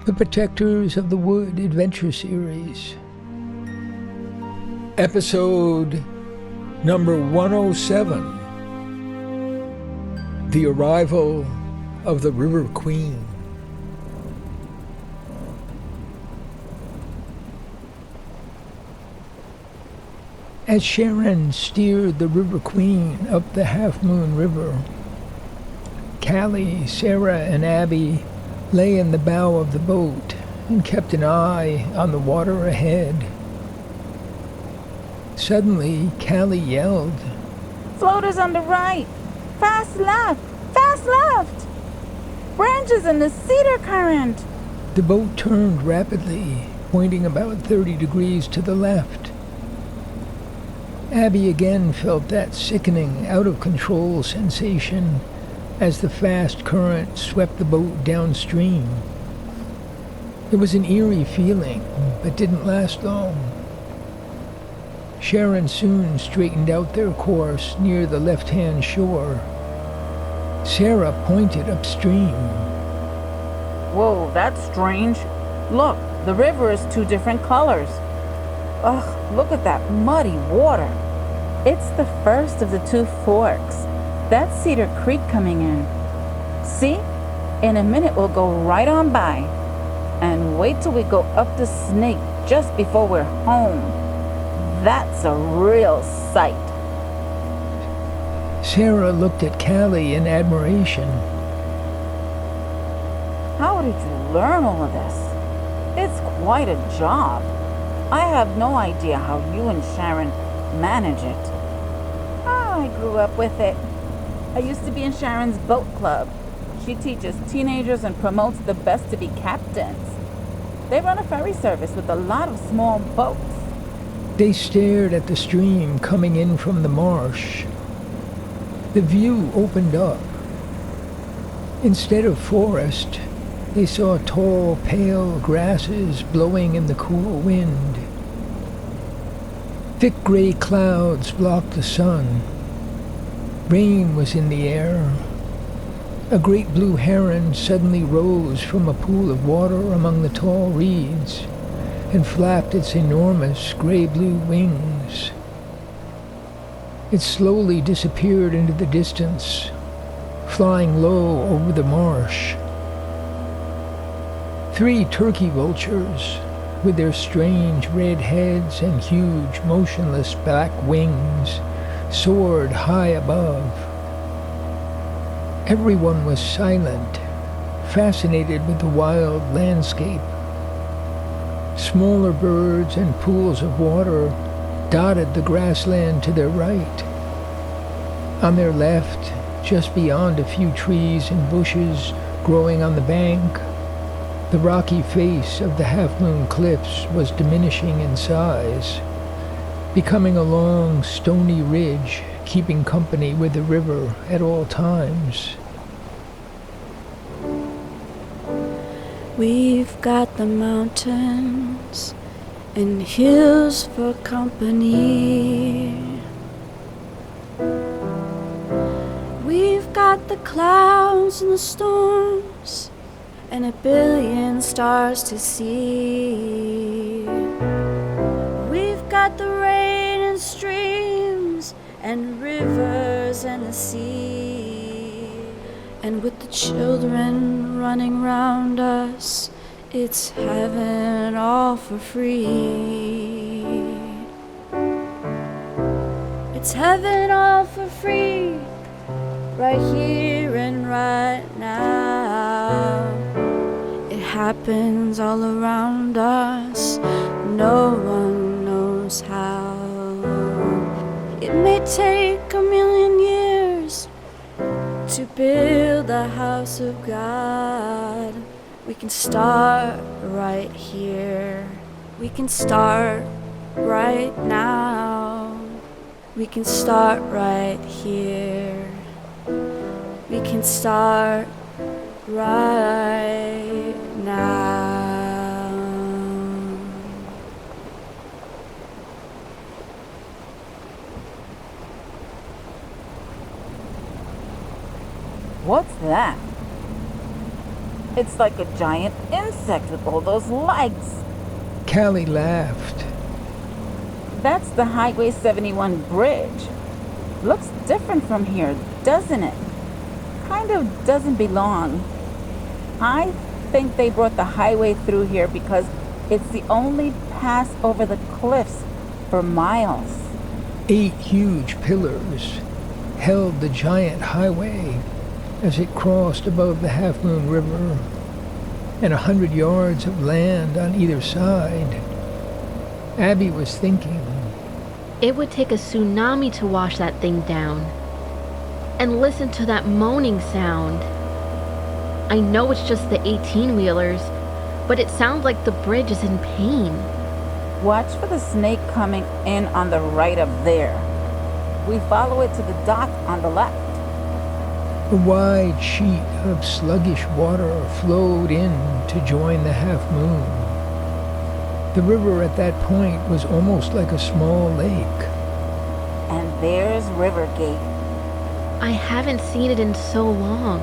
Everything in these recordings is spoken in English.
The Protectors of the Wood Adventure Series. Episode number 107. The Arrival of the River Queen. As Sharon steered the River Queen up the Half Moon River, Cali, Sarah, and Abby lay in the bow of the boat and kept an eye on the water ahead. Suddenly, Cali yelled, "Floaters on the right! Fast left! Fast left! Branches in the cedar current!" The boat turned rapidly, pointing about 30 degrees to the left. Abby again felt that sickening, out-of-control sensation as the fast current swept the boat downstream. It was an eerie feeling, but didn't last long. Sharon soon straightened out their course near the left-hand shore. Sarah pointed upstream. "Whoa, that's strange. Look, the river is two different colors. Ugh, look at that muddy water. It's the first of the two forks. That's Cedar Creek coming in. See? In a minute we'll go right on by. And wait till we go up the Snake just before we're home. That's a real sight." Sarah looked at Cali in admiration. "How did you learn all of this? It's quite a job. I have no idea how you and Sharon manage it." "I grew up with it. I used to be in Sharon's boat club. She teaches teenagers and promotes the best to be captains. They run a ferry service with a lot of small boats." They stared at the stream coming in from the marsh. The view opened up. Instead of forest, they saw tall, pale grasses blowing in the cool wind. Thick gray clouds blocked the sun. Rain was in the air. A great blue heron suddenly rose from a pool of water among the tall reeds and flapped its enormous gray-blue wings. It slowly disappeared into the distance, flying low over the marsh. 3 turkey vultures, with their strange red heads and huge motionless black wings, soared high above. Everyone was silent, fascinated with the wild landscape. Smaller birds and pools of water dotted the grassland to their right. On their left, just beyond a few trees and bushes growing on the bank, the rocky face of the half-moon cliffs was diminishing in size, becoming a long, stony ridge, keeping company with the river at all times. "We've got the mountains and hills for company. We've got the clouds and the storms and 1,000,000,000 stars to see. We've got the rain and streams and rivers and the sea. And with the children running round us, it's heaven all for free. It's heaven all for free, right here and right now. It happens all around us, no one knows how. It may take 1,000,000 years to build the house of God. We can start right here. We can start right now. We can start right here. We can start right now. What's that? It's like a giant insect with all those legs. Cali laughed. That's the Highway 71 bridge. Looks different from here, doesn't it? Kind of doesn't belong. I think they brought the highway through here because it's the only pass over the cliffs for miles. 8 huge pillars held the giant highway as it crossed above the Half Moon River, and 100 yards of land on either side. Abby was thinking, it would take a tsunami to wash that thing down. And listen to that moaning sound. I know it's just the 18-wheelers, but it sounds like the bridge is in pain. Watch for the snake coming in on the right up there. We follow it to the dock on the left. a wide sheet of sluggish water flowed in to join the Half Moon. The river at that point was almost like a small lake. And there's Rivergate. I haven't seen it in so long.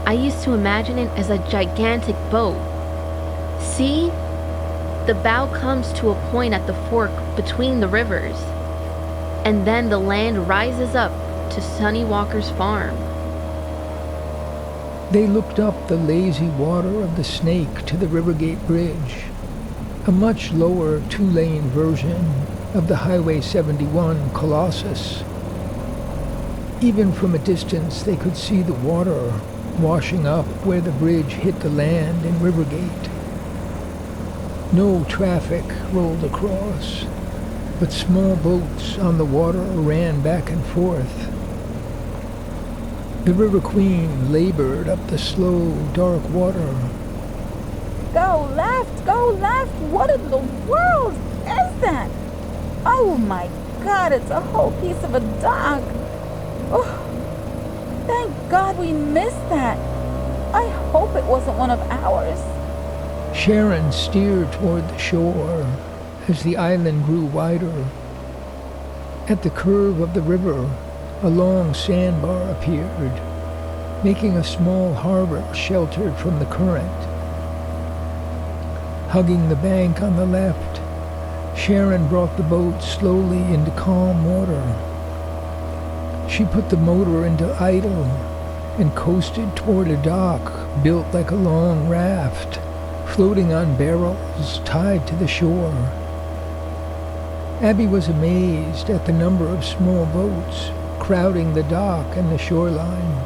I used to imagine it as a gigantic boat. See? The bow comes to a point at the fork between the rivers. And then the land rises up to Sonny Walker's farm. They looked up the lazy water of the Snake to the Rivergate Bridge, a much lower 2-lane version of the Highway 71 Colossus. Even from a distance, they could see the water washing up where the bridge hit the land in Rivergate. No traffic rolled across, but small boats on the water ran back and forth. The River Queen labored up the slow, dark water. Go left, go left. What in the world is that? Oh my God, it's a whole piece of a dock. Oh, thank God we missed that. I hope it wasn't one of ours. Sharon steered toward the shore as the island grew wider. At the curve of the river, a long sandbar appeared, making a small harbor sheltered from the current. Hugging the bank on the left, Sharon brought the boat slowly into calm water. She put the motor into idle and coasted toward a dock built like a long raft, floating on barrels tied to the shore. Abby was amazed at the number of small boats crowding the dock and the shoreline.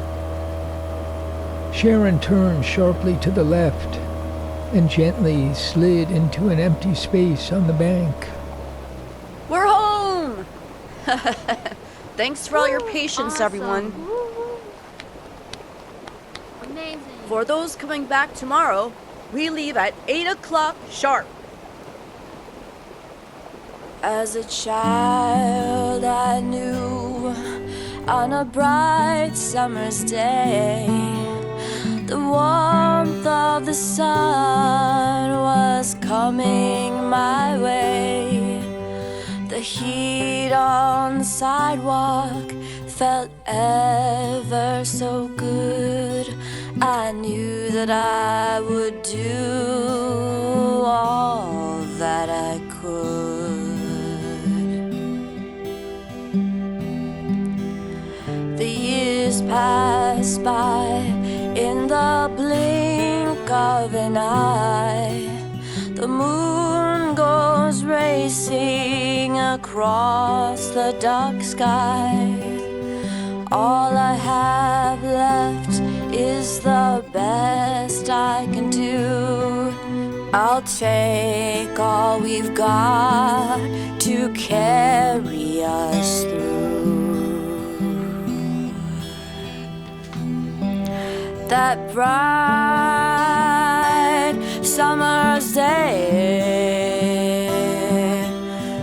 Sharon turned sharply to the left and gently slid into an empty space on the bank. We're home! Thanks for all your patience, Awesome. everyone. Amazing. For those coming back tomorrow, we leave at 8 o'clock sharp. As a child, I knew on a bright summer's day, the warmth of the sun was coming my way. The heat on the sidewalk felt ever so good. I knew that I would do all that I could. The years passed by in the blink of an eye. The moon goes racing across the dark sky. All I have left is the best I can do. I'll take all we've got to carry us through. That bright summer's day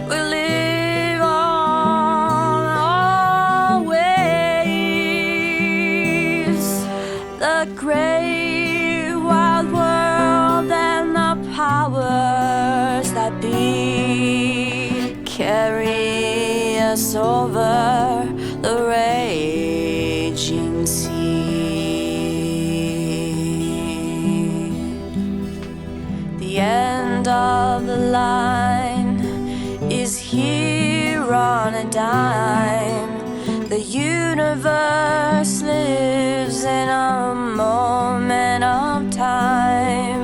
will live on always. The great wild world and the powers that be carry us over the raging sea. line is here on a dime. The universe lives in a moment of time.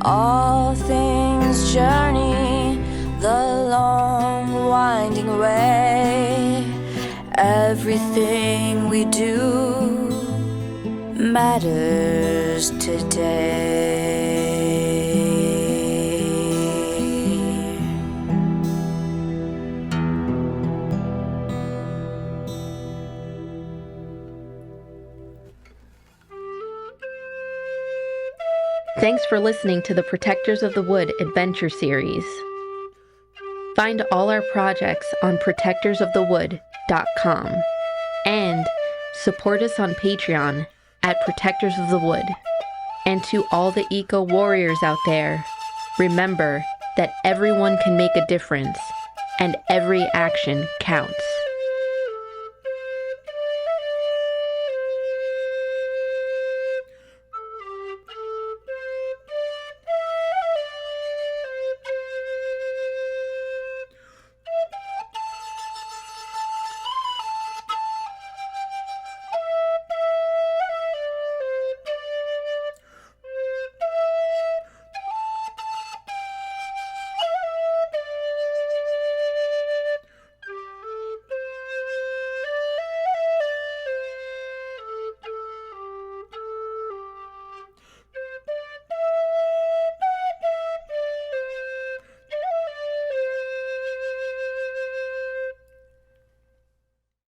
All things journey the long winding way. Everything we do matters today. Thanks for listening to the Protectors of the Wood Adventure Series. Find all our projects on protectorsofthewood.com and support us on Patreon at Protectors of the Wood. And to all the eco warriors out there, remember that everyone can make a difference and every action counts.